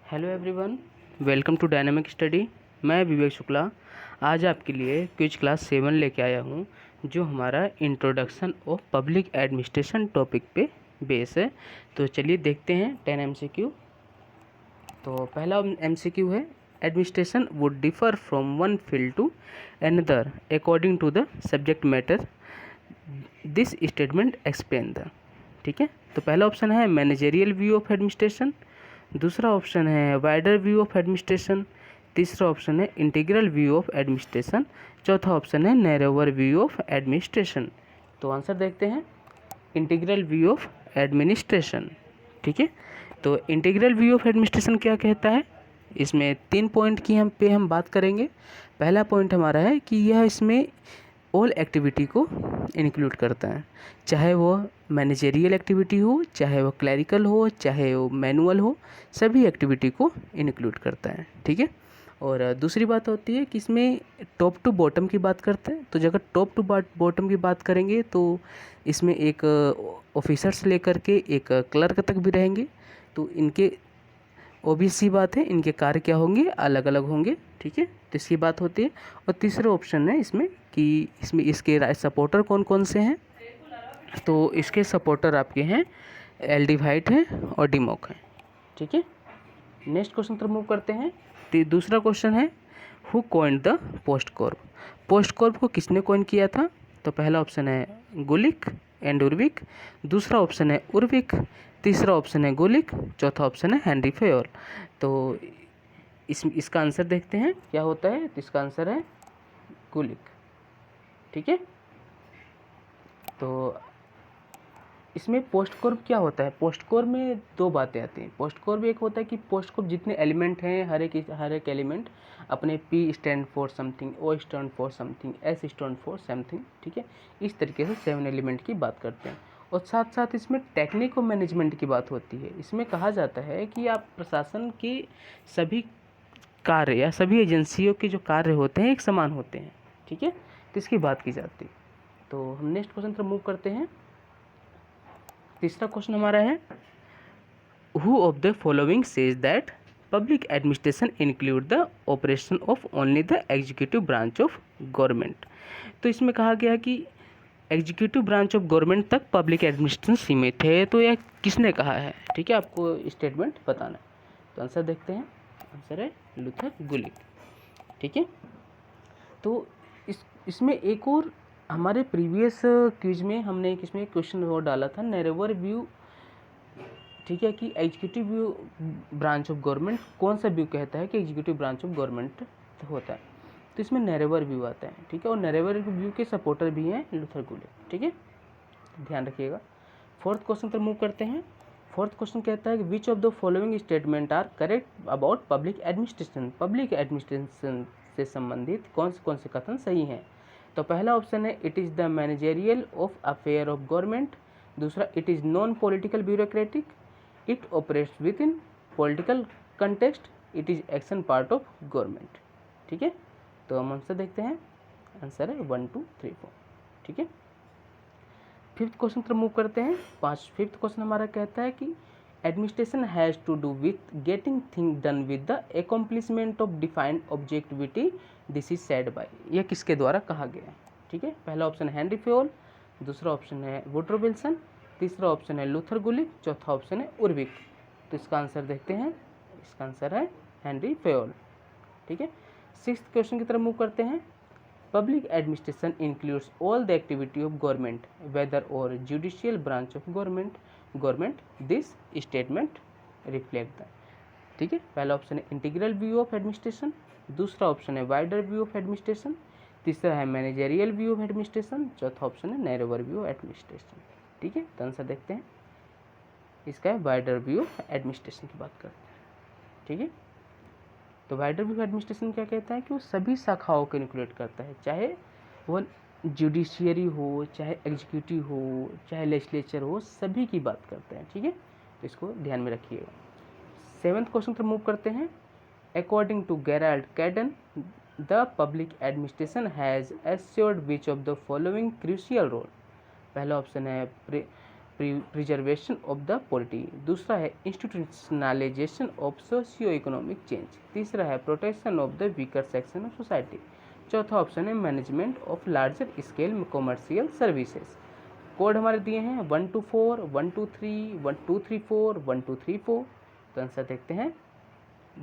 Hello everyone, welcome to dynamic study. मैं विवेक शुक्ला आज आपके लिए क्विज क्लास 7 लेके आया हूँ, जो हमारा introduction of public administration topic पे बेस है। तो चलिए देखते हैं 10 MCQ। तो पहला MCQ है, administration would differ from one field to another according to the subject matter, this statement explain the. ठीक है, तो पहला ऑप्शन है मैनेजेरियल व्यू ऑफ एडमिनिस्ट्रेशन, दूसरा ऑप्शन है वाइडर व्यू ऑफ एडमिनिस्ट्रेशन, तीसरा ऑप्शन है इंटीग्रल व्यू ऑफ एडमिनिस्ट्रेशन, चौथा ऑप्शन है नैरोवर व्यू ऑफ एडमिनिस्ट्रेशन। तो आंसर देखते हैं, इंटीग्रल व्यू ऑफ एडमिनिस्ट्रेशन। ठीक है, तो इंटीग्रल व्यू ऑफ एडमिनिस्ट्रेशन क्या कहता है, इसमें 3 पॉइंट की हम बात करेंगे। पहला पॉइंट हमारा है कि यह इसमें ऑल एक्टिविटी को इंक्लूड करता है, चाहे वो मैनेजेरियल एक्टिविटी हो, चाहे वो क्लरिकल हो, चाहे वो मैनुअल हो, सभी एक्टिविटी को इंक्लूड करता है। ठीक है, और दूसरी बात होती है कि इसमें टॉप टू बॉटम की बात करते हैं। तो जब टॉप टू बॉटम की बात करेंगे तो इसमें एक ऑफिसर से लेकर के एक क्लर्क तक भी रहेंगे। तो इनके ओबीसी बात है, इनके कार्य क्या होंगे, अलग अलग होंगे। ठीक है, तो इसकी बात होती है। और तीसरा ऑप्शन है इसमें कि इसमें इसके सपोर्टर कौन कौन से हैं। तो इसके सपोर्टर आपके हैं एल डी वाइट हैं और डीमॉक हैं। ठीक है, नेक्स्ट क्वेश्चन पर मूव करते हैं। तो दूसरा क्वेश्चन है, who coined the post Corp. Post Corp को किसने कॉइन किया था। तो पहला ऑप्शन है गुलिक एंड उर्विक, दूसरा ऑप्शन है उर्विक, तीसरा ऑप्शन है गुलिक, चौथा ऑप्शन है हेनरी फेयोल। तो इसका आंसर देखते हैं क्या होता है। तो इसका आंसर है गुलिक। ठीक है, तो इसमें पोस्ट कॉर्प क्या होता है। पोस्ट कॉर्प में दो बातें आती हैं। पोस्ट कॉर्प एक होता है कि पोस्ट कॉर्प जितने एलिमेंट हैं, हर एक एलिमेंट अपने P stand for something, O stand for something, S stand for something. ठीक है, इस तरीके से 7 एलिमेंट की बात करते हैं। और साथ साथ इसमें टेक्निक और मैनेजमेंट की बात होती है। इसमें कहा जाता है कि आप प्रशासन के सभी कार्य या सभी एजेंसियों के जो कार्य होते हैं एक समान होते हैं। ठीक है, तो इसकी बात की जाती है। तो हम नेक्स्ट क्वेश्चन पर मूव करते हैं। तीसरा क्वेश्चन हमारा है, who of the following says that public administration include the operation of only the executive branch of government. तो इसमें कहा गया कि एग्जीक्यूटिव ब्रांच ऑफ गवर्नमेंट तक पब्लिक एडमिनिस्ट्रेशन सीमित है। तो यह किसने कहा है। ठीक है, आपको स्टेटमेंट बताना है। तो आंसर देखते हैं, आंसर है लूथर गुलिक। ठीक है, तो इसमें एक और हमारे प्रीवियस क्विज में हमने इसमें क्वेश्चन और डाला था, नैरोवर व्यू। ठीक है, कि executive view branch of government कौन सा व्यू कहता है कि एग्जीक्यूटिव ब्रांच ऑफ गवर्नमेंट होता है। तो इसमें नैरोवर व्यू आता है। ठीक है, और नैरोवर व्यू के सपोर्टर भी हैं लूथर गुलिक। ठीक है, ध्यान रखिएगा। फोर्थ क्वेश्चन पर मूव करते हैं। फोर्थ क्वेश्चन कहता है कि which of the following statement are correct about public administration. Public administration से संबंधित कौन से कथन सही हैं। तो पहला ऑप्शन है it is the managerial of affair of government, दूसरा it is non political bureaucratic, it operates within political context, it is action part of government. ठीक है, तो हम आंसर देखते हैं, आंसर है 1 2 3 4। ठीक है, फिफ्थ क्वेश्चन पर मूव करते हैं। फिफ्थ क्वेश्चन हमारा कहता है कि administration has to do with getting thing done with the accomplishment of defined objectivity, this is said by. यह किसके द्वारा कहा गया है। ठीक है, पहला ऑप्शन है हेनरी फेयोल, दूसरा ऑप्शन है वुडरो विल्सन, तीसरा ऑप्शन है लूथर गुलिक, चौथा ऑप्शन है उर्विक। तो इसका आंसर देखते हैं, इसका आंसर है हेनरी फेयोल। ठीक है, सिक्स्थ क्वेश्चन की तरफ मूव करते हैं। Public administration includes all the activity of government, whether or judicial branch of government. This statement reflect that. ठीक है, पहला ऑप्शन है इंटीग्रल व्यू ऑफ एडमिनिस्ट्रेशन, दूसरा ऑप्शन है वाइडर व्यू ऑफ एडमिनिस्ट्रेशन, तीसरा है मैनेजेरियल व्यू ऑफ एडमिनिस्ट्रेशन, चौथा option है नैरोवर व्यू ऑफ एडमिनिस्ट्रेशन। ठीक है, तो आंसर देखते हैं, इसका है वाइडर व्यू ऑफ एडमिनिस्ट्रेशन की बात करते हैं। ठीक है, तो वाइडर व्यू एडमिनिस्ट्रेशन क्या कहता है कि वो सभी शाखाओं को इंक्लूड करता है, चाहे वो जुडिशियरी हो, चाहे एग्जीक्यूटिव हो, चाहे लेजिस्लेचर हो, सभी की बात करते हैं। ठीक है, तो इसको ध्यान में रखिएगा। सेवन्थ क्वेश्चन पर मूव करते हैं। According to Gerald Caiden, the public administration has assured which of the following crucial role. पहला ऑप्शन है प्रिजर्वेशन ऑफ द पॉलिटी। दूसरा है institutionalisation of socio economic change. तीसरा है protection of the weaker section of society. चौथा option है management of larger scale commercial services. Code हमारे दिए हैं 1 to 4, 1 to 3, 1 2 3 4, 1 2 3 4। तो आंसर देखते हैं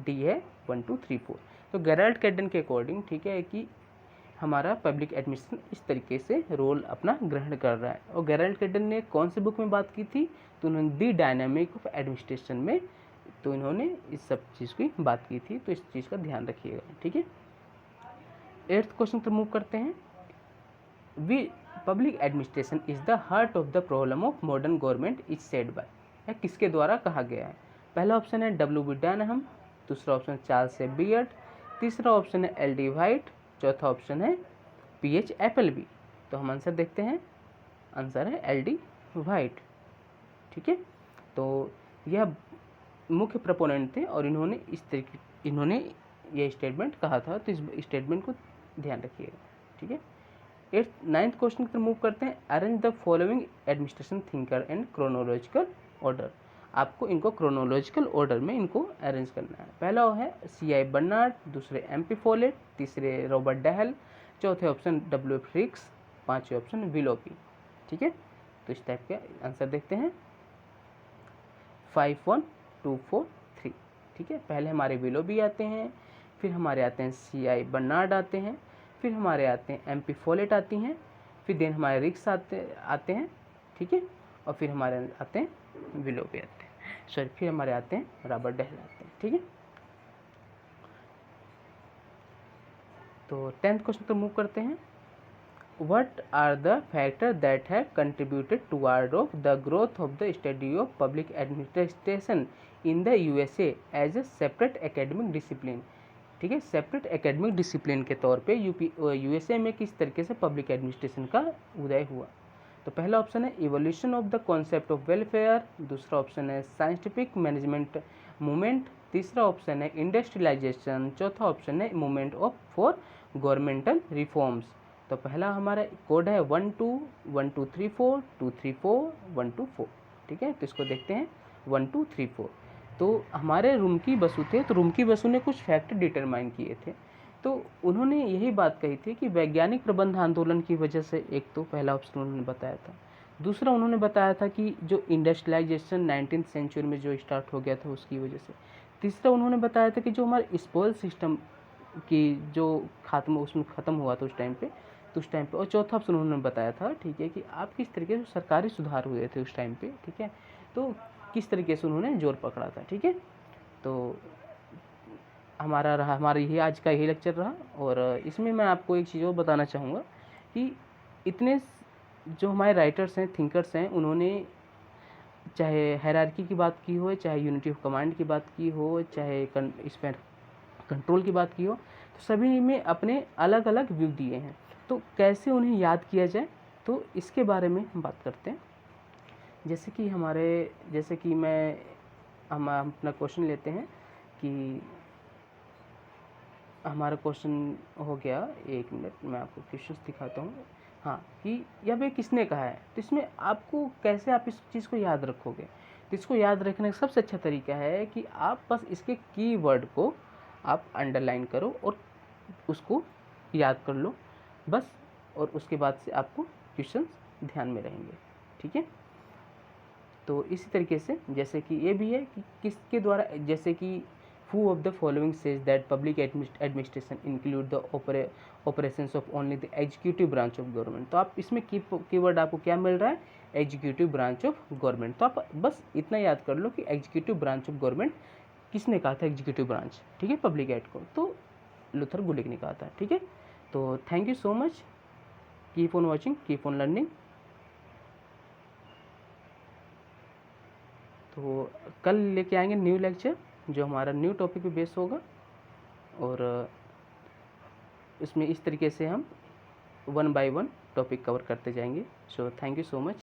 डी है 1 2 3 4। तो गेराल्ड कैडन के अकॉर्डिंग ठीक है कि हमारा पब्लिक एडमिनिस्ट्रेशन इस तरीके से रोल अपना ग्रहण कर रहा है। और गेराल्ड कैडन ने कौन सी बुक में बात की थी? तो उन्होंने दी डायनामिक ऑफ एडमिनिस्ट्रेशन में तो इन्होंने इस सब चीज़ की बात की थी। तो इस चीज़ का ध्यान रखिएगा, ठीक है। 8th क्वेश्चन पर मूव करते हैं। We public administration is the heart of the problem of modern government is said by. यह किसके द्वारा कहा गया है? पहला ऑप्शन है W.B. डैनहम, दूसरा ऑप्शन चार्ल्स ए बियर्ड, तीसरा ऑप्शन है L.D. व्हाइट, चौथा ऑप्शन है P.H. एपलबी। तो हम आंसर देखते हैं, आंसर है L.D. व्हाइट, ठीक है। तो यह मुख्य प्रोपोनेंट थे और इन्होंने ये स्टेटमेंट कहा था। तो इस स्टेटमेंट को ध्यान रखिएगा, ठीक है। 9th क्वेश्चन पर मूव करते हैं। Arrange the following administration thinker and chronological order. आपको इनको क्रोनोलॉजिकल ऑर्डर में इनको अरेंज करना है। पहला है C.I. बर्नार्ड, दूसरे M.P. फॉलेट, तीसरे रॉबर्ट डहल, चौथे ऑप्शन W.F. रिक्स, पांचवें ऑप्शन विलोपी, ठीक है। तो इस टाइप के आंसर देखते हैं 5 1 2 4 3, ठीक है। पहले हमारे विलोपी आते हैं, फिर हमारे आते हैं C.I. बर्नार्ड आते हैं, फिर हमारे आते हैं M.P. फॉलेट आती हैं, फिर देन हमारे रिक्स आते हैं, ठीक है। और फिर हमारे आते हैं विलोपी आते हैं, सॉरी फिर हमारे आते हैं रॉबर्ट डहल आते हैं, ठीक है। तो 10th क्वेश्चन पर मूव करते हैं। What are the factors that have contributed toward of the growth of the study of public administration in the USA as a separate academic discipline? ठीक है, सेपरेट एकेडमिक डिसिप्लिन के तौर पे USA में किस तरीके से पब्लिक एडमिनिस्ट्रेशन का उदय हुआ? तो पहला ऑप्शन है evolution of the concept of welfare, दूसरा ऑप्शन है साइंटिफिक मैनेजमेंट मूवमेंट, तीसरा ऑप्शन है इंडस्ट्रियलाइजेशन, चौथा ऑप्शन है movement of for governmental reforms. तो पहला हमारा कोड है 1 2 1 2 3 4 2 3 4 1 2 4, ठीक है। तो इसको देखते हैं 1 2 3 4। तो हमारे रुमकी बसु थे, तो रुमकी बसु ने कुछ फैक्टर डिटरमाइन किए थे। तो उन्होंने यही बात कही थी कि वैज्ञानिक प्रबंध आंदोलन की वजह से, एक तो पहला ऑप्शन उन्होंने बताया था, दूसरा उन्होंने बताया था कि जो इंडस्ट्रियलाइजेशन 19th सेंचुरी में जो स्टार्ट हो गया था उसकी वजह से, तीसरा उन्होंने बताया था कि जो हमारे स्पोल सिस्टम की जो उसमें ख़त्म हुआ था उस टाइम पे, और चौथा ऑप्शन उन्होंने बताया था, ठीक है, कि आप किस तरीके से सरकारी सुधार हुए थे उस टाइम पे, ठीक है, तो किस तरीके से उन्होंने जोर पकड़ा था, ठीक है। तो हमारा यही आज का यही लेक्चर रहा। और इसमें मैं आपको एक चीज़ और बताना चाहूँगा कि इतने जो हमारे राइटर्स हैं, थिंकर्स हैं, उन्होंने चाहे हायरार्की की बात की हो, चाहे यूनिटी ऑफ कमांड की बात की हो, चाहे इस पर कंट्रोल की बात की हो, तो सभी में अपने अलग अलग व्यू दिए हैं। तो कैसे उन्हें याद किया जाए, तो इसके बारे में हम बात करते हैं। जैसे कि हम अपना क्वेश्चन लेते हैं कि हमारा क्वेश्चन हो गया, 1 मिनट मैं आपको क्वेश्चन दिखाता हूँ। हाँ, कि यह वे किसने कहा है, तो इसमें आपको कैसे आप इस चीज़ को याद रखोगे? तो इसको याद रखने का सबसे अच्छा तरीका है कि आप बस इसके कीवर्ड को आप अंडरलाइन करो और उसको याद कर लो बस, और उसके बाद से आपको क्वेश्चन ध्यान में रहेंगे, ठीक है। तो इसी तरीके से जैसे कि ये भी है कि किसके द्वारा, जैसे कि who of the following says that public administration include the operations of only the executive branch of government। तो आप इसमें कीवर्ड आपको क्या मिल रहा है, एग्जीक्यूटिव ब्रांच ऑफ गवर्नमेंट। तो आप बस इतना याद कर लो कि एग्जीक्यूटिव ब्रांच ऑफ गवर्नमेंट किसने कहा था, एग्जीक्यूटिव ब्रांच, ठीक है, पब्लिक एक्ट को, तो लूथर गुलिक ने कहा था, ठीक है। तो thank you so much, keep on watching, keep on learning. तो कल लेके आएंगे न्यू लेक्चर जो हमारा न्यू टॉपिक पे बेस होगा, और इसमें इस तरीके से हम 1 by 1 टॉपिक कवर करते जाएंगे। So thank you so much.